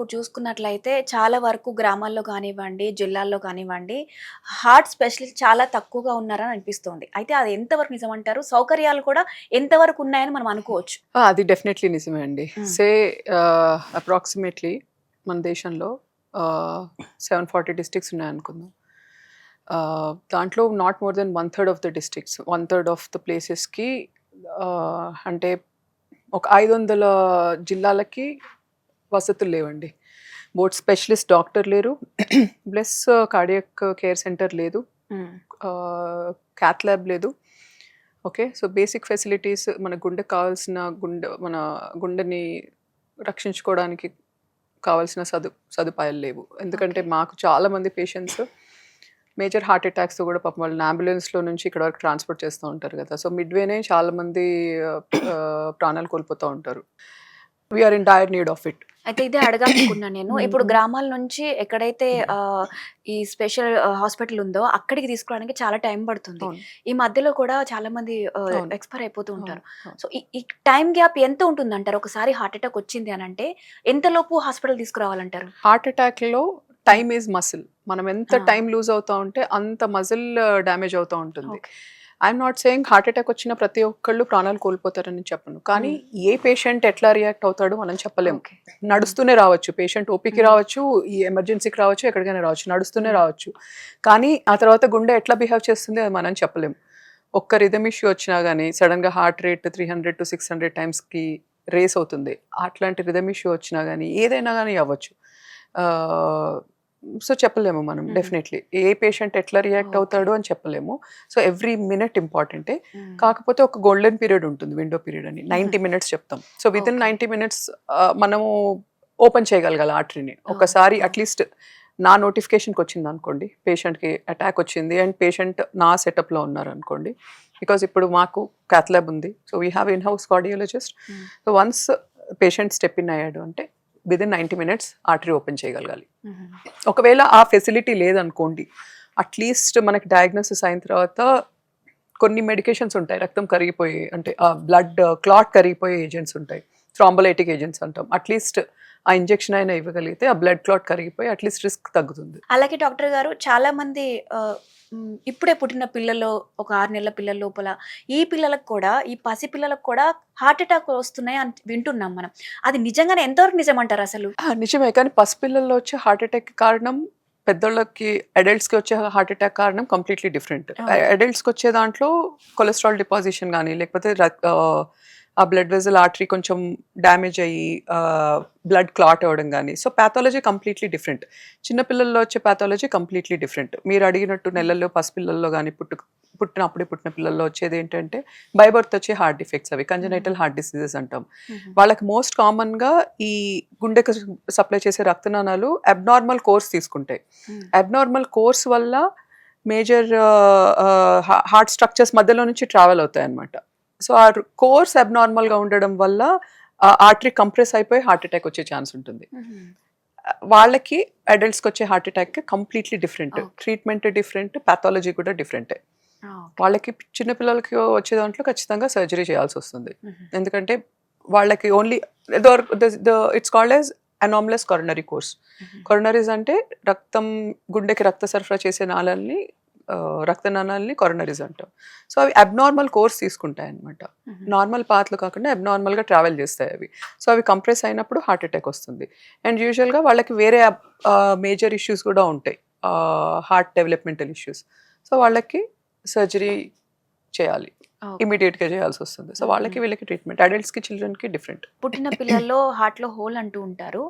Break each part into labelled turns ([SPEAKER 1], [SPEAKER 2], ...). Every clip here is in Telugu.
[SPEAKER 1] ఇప్పుడు చూసుకున్నట్లయితే చాలా వరకు గ్రామాల్లో కానివ్వండి, జిల్లాల్లో కానివ్వండి, హార్ట్ స్పెషలిస్ట్ చాలా తక్కువగా ఉన్నారని అనిపిస్తోంది. అయితే అది ఎంతవరకు నిజమంటారు? సౌకర్యాలు కూడా ఎంతవరకు ఉన్నాయని మనం అనుకోవచ్చు?
[SPEAKER 2] అది డెఫినెట్‌లీ నిజమే అండి.
[SPEAKER 1] హ్మ్.
[SPEAKER 2] అప్రాక్సిమేట్‌లీ మన దేశంలో 740 డిస్ట్రిక్ట్స్ ఉన్నాయనుకుందాం. దాంట్లో not more than 1/3 of the districts, 1/3 of the ప్లేసెస్‌కి అంటే ఒక 500 జిల్లాలకి వసతులు లేవండి. బోత్ స్పెషలిస్ట్ డాక్టర్ లేరు. ప్లస్ కార్డియాక్ కేర్ సెంటర్ లేదు.
[SPEAKER 1] హ్మ్.
[SPEAKER 2] క్యాత్ ల్యాబ్ లేదు. ఓకే. సో, బేసిక్ ఫెసిలిటీస్ మన గుండెకి కావాల్సిన మన గుండెని రక్షించుకోవడానికి కావాల్సిన సదుపాయాలు లేవు. ఎందుకంటే
[SPEAKER 1] ఓకే.
[SPEAKER 2] మాకు చాలామంది పేషెంట్స్ మేజర్ హార్ట్ అటాక్స్‌తో కూడా పాపం వాళ్ళని అంబులెన్స్‌లో నుంచి ఇక్కడ వరకు ట్రాన్స్‌పోర్ట్ చేస్తూ ఉంటారు కదా! సో, మిడ్‌వేనే చాలామంది ప్రాణాలు కోల్పోతూ ఉంటారు. We are in dire need of it.
[SPEAKER 1] అయితే ఇదే అడగాలనుకున్నాను నేను.
[SPEAKER 2] హ్మ్.
[SPEAKER 1] ఇప్పుడు
[SPEAKER 2] హ్మ్.
[SPEAKER 1] గ్రామాల నుంచి ఎక్కడైతే ఈ స్పెషల్ హాస్పిటల్ ఉందో అక్కడికి తీసుకురావడానికి చాలా టైం పడుతుంది.
[SPEAKER 2] అవును.
[SPEAKER 1] ఈ మధ్యలో కూడా చాలామంది
[SPEAKER 2] అవును.
[SPEAKER 1] ఎక్స్‌పైర్ అయిపోతూ
[SPEAKER 2] అవును.
[SPEAKER 1] ఉంటారు.
[SPEAKER 2] అవును.
[SPEAKER 1] సో, ఈ ఈ టైమ్ గ్యాప్ ఎంత ఉంటుందంటారు? ఒకసారి హార్ట్ అటాక్ వచ్చింది అనంటే ఎంతలోపు హాస్పిటల్ తీసుకురావాలంటారు?
[SPEAKER 2] హార్ట్ అటాక్‌లో
[SPEAKER 1] హ్మ్.
[SPEAKER 2] Time is muscle. మనం ఎంత
[SPEAKER 1] ఆ!
[SPEAKER 2] టైమ్ లూజ్ అవుతా ఉంటే అంత మజిల్ డ్యామేజ్ అవుతా ఉంటుంది.
[SPEAKER 1] Okay.
[SPEAKER 2] I'm not saying heart attack వచ్చిన ప్రతి ఒక్కళ్ళు ప్రాణాలు కోల్పోతారని చెప్పను. కానీ
[SPEAKER 1] హ్మ్.
[SPEAKER 2] ఏ పేషెంట్ ఎట్లా రియాక్ట్ అవుతాడో మనం చెప్పలేము.
[SPEAKER 1] ఓకే. హ్మ్.
[SPEAKER 2] నడుస్తూనే రావచ్చు. పేషెంట్ ఓపీకి
[SPEAKER 1] హ్మ్.
[SPEAKER 2] రావచ్చు, ఈ ఎమర్జెన్సీకి రావచ్చు, ఎక్కడికైనా రావచ్చు. నడుస్తూనే
[SPEAKER 1] హ్మ్.
[SPEAKER 2] రావచ్చు. కానీ ఆ తర్వాత గుండె ఎట్లా బిహేవ్ చేస్తుంది అది మనం చెప్పలేము. ఒక్క రిథమ్ ఇష్యూ వచ్చినా గానీ సడెన్‌గా హార్ట్ రేట్ 300-600 టైమ్స్‌కి రేస్ అవుతుంది. అట్లాంటి రిథమ్ ఇష్యూ వచ్చినా గానీ ఏదైనా గానీ అవ్వచ్చు. ఆహ్, సో, చెప్పలేము మనం
[SPEAKER 1] హ్మ్.
[SPEAKER 2] డెఫినెట్‌లీ. ఏ పేషెంట్ ఎట్లా రియాక్ట్
[SPEAKER 1] ఓకే.
[SPEAKER 2] అవుతాడు అని చెప్పలేము. సో, ఎవ్రీ మినిట్ ఇంపార్టెంటే.
[SPEAKER 1] హ్మ్.
[SPEAKER 2] కాకపోతే ఒక గోల్డెన్ పీరియడ్ ఉంటుంది. విండో పీరియడ్ అని.
[SPEAKER 1] హుహు.
[SPEAKER 2] 90 మినిట్స్ చెప్తాం. So, within
[SPEAKER 1] okay.
[SPEAKER 2] 90 మినిట్స్ మనము ఓపెన్ చేయగలగాలి ఆర్టరీని.
[SPEAKER 1] ఓహ్!
[SPEAKER 2] ఒకసారి
[SPEAKER 1] ఓహ్!
[SPEAKER 2] అట్‌లీస్ట్ నా నోటిఫికేషన్‌కొచ్చిందనుకోండి, పేషెంట్‌కి అటాక్ వచ్చింది అండ్ పేషెంట్ నా సెటప్‌లో ఉన్నారనుకోండి. బికాజ్ ఇప్పుడు మాకు కాత్ ల్యాబ్ ఉంది. So, we have in house cardiologist.
[SPEAKER 1] Hmm.
[SPEAKER 2] So, once patient step in అయ్యాడు అంటే వితిన్ 90 మినిట్స్ ఆర్టరీ ఓపెన్ చేయగలగాలి.
[SPEAKER 1] హుహు.
[SPEAKER 2] ఒకవేళ ఆ ఫెసిలిటీ లేదనుకోండి, అట్‌లీస్ట్ మనకి డయాగ్నోసిస్ అయిన తర్వాత కొన్ని మెడికేషన్స్ ఉంటాయి. రక్తం కరిగిపోయే అంటే బ్లడ్ క్లాట్ కరిగిపోయే ఏజెంట్స్ ఉంటాయి. థ్రాంబోలైటిక్ ఏజెంట్స్ అంటాం. అట్‌లీస్ట్ ఆ ఇంజెక్షన్ అయినా ఇవ్వగలిగితే ఆ బ్లడ్ క్లాట్ కరిగిపోయి అట్‌లీస్ట్ రిస్క్ తగ్గుతుంది.
[SPEAKER 1] అలాగే డాక్టర్ గారు చాలామంది ఇప్పుడే పుట్టిన పిల్లలు ఒక 6 నెలల పిల్లల లోపల ఈ పిల్లలకు కూడా ఈ పసి పిల్లలకు కూడా హార్ట్ అటాక్ వస్తున్నాయి అని వింటున్నాం మనం. అది నిజంగానే ఎంతవరకు నిజమంటారు అసలు?
[SPEAKER 2] నిజమే. కానీ పసిపిల్లల్లో వచ్చే హార్ట్ అటాక్‌కి కారణం పెద్దోళ్ళకి అడల్ట్స్‌కి వచ్చే హార్ట్ అటాక్ కారణం కంప్లీట్‌లీ డిఫరెంట్.
[SPEAKER 1] ఓకే.
[SPEAKER 2] అడల్ట్స్‌కి వచ్చే దాంట్లో కొలెస్ట్రాల్ డిపాజిషన్ గాని, లేకపోతే ఆ బ్లడ్ వెసల్ ఆర్టరీ కొంచెం డ్యామేజ్ అయ్యి బ్లడ్ క్లాట్ అవ్వడం గాని, సో పాథాలజీ కంప్లీట్‌లీ డిఫరెంట్. చిన్న పిల్లల్లో వచ్చే పాథాలజీ కంప్లీట్‌లీ డిఫరెంట్. మీరు అడిగినట్టు
[SPEAKER 1] హ్మ్.
[SPEAKER 2] నెలల్లో పసిపిల్లల్లో గాని, అప్పుడే పుట్టిన పిల్లల్లో వచ్చేదేంటంటే బై బర్త్ వచ్చే హార్ట్ డిఫెక్ట్స్ అవి. కంజనైటల్
[SPEAKER 1] హ్మ్.
[SPEAKER 2] హార్ట్ డిసీజెస్ అంటాం.
[SPEAKER 1] హుహు.
[SPEAKER 2] వాళ్ళకి మోస్ట్ కామన్‌గా ఈ గుండెకు సప్లై చేసే రక్తనాళాలు అబ్నార్మల్ కోర్స్ తీసుకుంటాయి.
[SPEAKER 1] హ్మ్.
[SPEAKER 2] అబ్నార్మల్ కోర్స్ వల్ల మేజర్ హార్ట్ స్ట్రక్చర్స్ మధ్యలో నుంచి ట్రావెల్ అవుతాయన్నమాట. సో, ఆ కోర్స్ అబ్నార్మల్‌గా ఉండడం వల్ల ఆర్టరీ కంప్రెస్ అయిపోయి హార్ట్ అటాక్ వచ్చే ఛాన్స్ ఉంటుంది.
[SPEAKER 1] హుహు.
[SPEAKER 2] వాళ్ళకి అడల్ట్స్‌కి వచ్చే heart attack completely different.
[SPEAKER 1] Okay.
[SPEAKER 2] Treatment different, pathology కూడా డిఫరెంటే.
[SPEAKER 1] ఆ! ఓకే.
[SPEAKER 2] వాళ్ళకి చిన్న పిల్లలకి వచ్చే దాంట్లో ఖచ్చితంగా సర్జరీ చేయాల్సొస్తుంది.
[SPEAKER 1] హుహు.
[SPEAKER 2] ఎందుకంటే వాళ్ళకి only those the the it's called as anomalous coronary course.
[SPEAKER 1] హుహు.
[SPEAKER 2] కొరోనరీస్ అంటే రక్తం గుండెకి రక్త సరఫరా చేసే రక్తనాళాల్ని కొరోనరీస్ అంటాం. సో, అవి అబ్నార్మల్ కోర్స్ తీసుకుంటాయన్నమాట.
[SPEAKER 1] హుహు.
[SPEAKER 2] నార్మల్ పాత్‌లో కాకుండా అబ్నార్మల్‌గా ట్రావెల్ చేస్తాయి అవి. సో, అవి కంప్రెస్ అయినప్పుడు హార్ట్ అటాక్ వస్తుంది. అండ్ యూజువల్‌గా వాళ్ళకి వేరే మేజర్ ఇష్యూస్ కూడా ఉంటాయి. Heart developmental issues. సో, వాళ్ళకి సర్జరీ చేయాలి.
[SPEAKER 1] ఓకే.
[SPEAKER 2] ఇమ్మీడియేట్‌గా చేయాల్సొస్తుంది. సో,
[SPEAKER 1] హుహు.
[SPEAKER 2] వాళ్ళకి వీళ్ళకి ట్రీట్మెంట్. అడల్ట్స్‌కి, చిల్డ్రన్‌కి డిఫరెంట్.
[SPEAKER 1] పుట్టిన పిల్లల్లో హార్ట్‌లో హోల్ అంటూ ఉంటారు.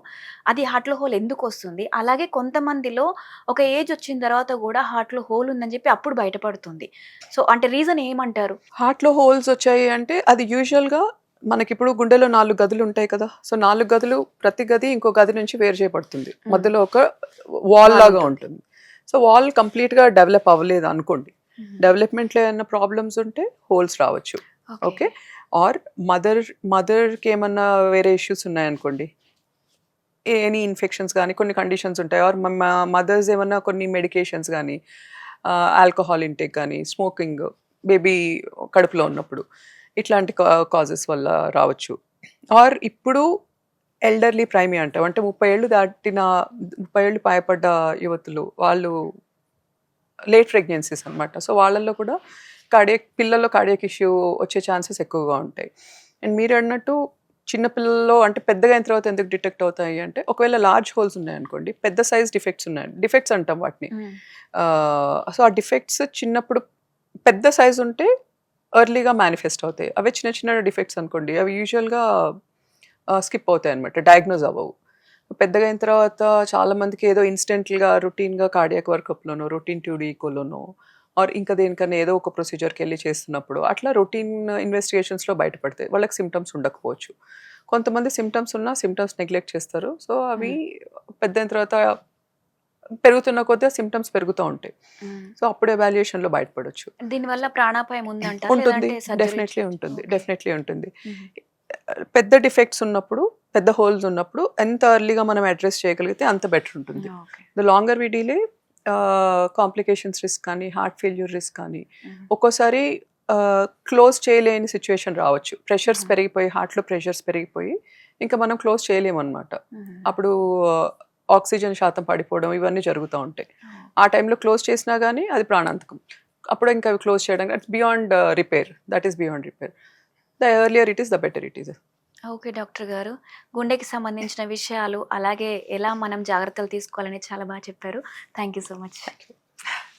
[SPEAKER 1] అది హార్ట్‌లో హోల్ ఎందుకొస్తుంది? అలాగే కొంతమందిలో ఒక ఏజ్ వచ్చిన తర్వాత గూడా హార్ట్‌లో హోల్ ఉందని చెప్పి అప్పుడు బయటపడుతుంది. సో, అంటే రీజన్ ఏమంటారు?
[SPEAKER 2] హార్ట్‌లో హోల్స్ వచ్చాయి అంటే అది యూజువల్‌గా మనకిప్పుడు గుండెలో 4 గదులు ఉంటాయి కదా! సో, 4 గదులు ప్రతి గది ఇంకో గది నుంచి వేరు చేయబడుతుంది.
[SPEAKER 1] హ్మ్.
[SPEAKER 2] మధ్యలో ఒక వాల్
[SPEAKER 1] వాల్
[SPEAKER 2] లాగా
[SPEAKER 1] ఉంటుంది.
[SPEAKER 2] ఉంటుంది. సో, వాల్ కంప్లీట్‌గా డెవలప్ అవ్వలేదు అనుకోండి.
[SPEAKER 1] హుహు.
[SPEAKER 2] డెవలప్‌మెంట్‌లో ఏమన్నా ప్రాబ్లమ్స్ ఉంటే హోల్స్ రావచ్చు.
[SPEAKER 1] ఓకే.
[SPEAKER 2] ఓకే. ఆర్ మదర్ మదర్‌కి ఏమన్నా వేరే ఇష్యూస్ ఉన్నాయనుకోండి. ఎనీ ఇన్ఫెక్షన్స్ గానీ, కొన్ని కండిషన్స్ ఉంటాయి. ఆర్ మదర్స్ ఏమన్నా కొన్ని మెడికేషన్స్ గానీ, ఆల్కహాల్ ఇంటేక్ గానీ, స్మోకింగ్ బేబీ కడుపులో ఉన్నప్పుడు, ఇట్లాంటి కాజెస్ వల్ల రావచ్చు. ఆర్ ఇప్పుడు ఎల్డర్లీ ప్రైమీ అంటాం. అంటే 30 ఏళ్ళు దాటిన 30 ఏళ్ళు పైబడ్డ యువతులు వాళ్ళు లేట్ ప్రెగ్నెన్సీస్ అన్నమాట. సో, వాళ్ళల్లో కూడా పిల్లల్లో కార్డియాక్ ఇష్యూ వచ్చే ఛాన్సెస్ ఎక్కువగా ఉంటాయి. అండ్ మీరన్నట్టు చిన్న పిల్లల్లో అంటే పెద్దగా అయిన తర్వాత ఎందుకు డిటెక్ట్ అవుతాయి అంటే, ఒకవేళ లార్జ్ హోల్స్ ఉన్నాయనుకోండి, పెద్ద సైజ్ డిఫెక్ట్స్ ఉన్నాయి. డిఫెక్ట్స్ అంటాం వాటిని. సో, ఆ డిఫెక్ట్స్ చిన్నప్పుడు పెద్ద సైజ్ ఉంటే ఎర్లీగా మేనిఫెస్ట్ అవుతాయి. అవే చిన్న చిన్న డిఫెక్ట్స్ అనుకోండి, అవి యూజువల్‌గా స్కిప్ అవుతాయన్నమాట. డయాగ్నోస్ అవ్వవు. పెద్దగా అయిన తర్వాత చాలా మందికి ఏదో ఇన్‌స్టంట్‌గా రొటీన్‌గా కార్డియాక్ వర్కప్‌లోనో, రొటీన్ 2D ఈకోలోనో ఆర్ ఇంకా దేనికన్నా ఏదో ఒక ప్రొసీజర్‌కెళ్ళి చేస్తున్నప్పుడు అట్లా రొటీన్ ఇన్వెస్టిగేషన్స్‌లో బయటపడతాయి. వాళ్ళకి సింప్టమ్స్ ఉండకపోవచ్చు. కొంతమంది సింప్టమ్స్ ఉన్నా సింప్టమ్స్ నెగ్లెక్ట్ చేస్తారు. సో, అవి పెద్దయిన తర్వాత పెరుగుతున్న కొద్దీ ఆ సింప్టమ్స్ పెరుగుతా ఉంటాయి. సో, అప్పుడు ఎవాల్యుయేషన్‌లో బయటపడొచ్చు.
[SPEAKER 1] దీనివల్ల ప్రాణాపాయం ఉందంటారా?
[SPEAKER 2] ఉంటుంది.
[SPEAKER 1] లేదంటే సర్జరీ
[SPEAKER 2] డెఫినెట్‌లీ ఉంటుంది.
[SPEAKER 1] ఓకే.
[SPEAKER 2] డెఫినెట్‌లీ ఉంటుంది.
[SPEAKER 1] హుహు.
[SPEAKER 2] పెద్ద డిఫెక్ట్స్ ఉన్నప్పుడు, పెద్ద హోల్స్ ఉన్నప్పుడు ఎంత ఎర్లీగా మనం అడ్రెస్ చేయగలిగితే అంత బెటర్ ఉంటుంది.
[SPEAKER 1] Okay.
[SPEAKER 2] The longer we delay complications risk కానీ, హార్ట్ ఫెయిల్యూర్ రిస్క్ కానీ,
[SPEAKER 1] హుహు.
[SPEAKER 2] ఒక్కోసారి క్లోజ్ చేయలేని సిట్యుయేషన్ రావచ్చు. ప్రెషర్స్
[SPEAKER 1] హుహు.
[SPEAKER 2] పెరిగిపోయి, హార్ట్‌లో ప్రెషర్స్ పెరిగిపోయి, ఇంకా మనం క్లోజ్ చేయలేమనమాట.
[SPEAKER 1] హుహు.
[SPEAKER 2] అప్పుడు ఆక్సిజన్ శాతం పడిపోవడం ఇవన్నీ జరుగుతా ఉంటాయి.
[SPEAKER 1] ఓహ్!
[SPEAKER 2] ఆ టైంలో క్లోజ్ చేసినా గానీ అది ప్రాణాంతకం. అప్పుడు ఇంకా అవి క్లోజ్ చేయడానికి it's beyond repair. That is beyond repair. The earlier it is the better it is.
[SPEAKER 1] Okay doctor గారు. గుండెకి సంబంధించిన విషయాలు, అలాగే ఎలా మనం జాగ్రత్తలు తీసుకోవాలని చాలా చెప్పారు. Thank you so much.
[SPEAKER 2] Thank you.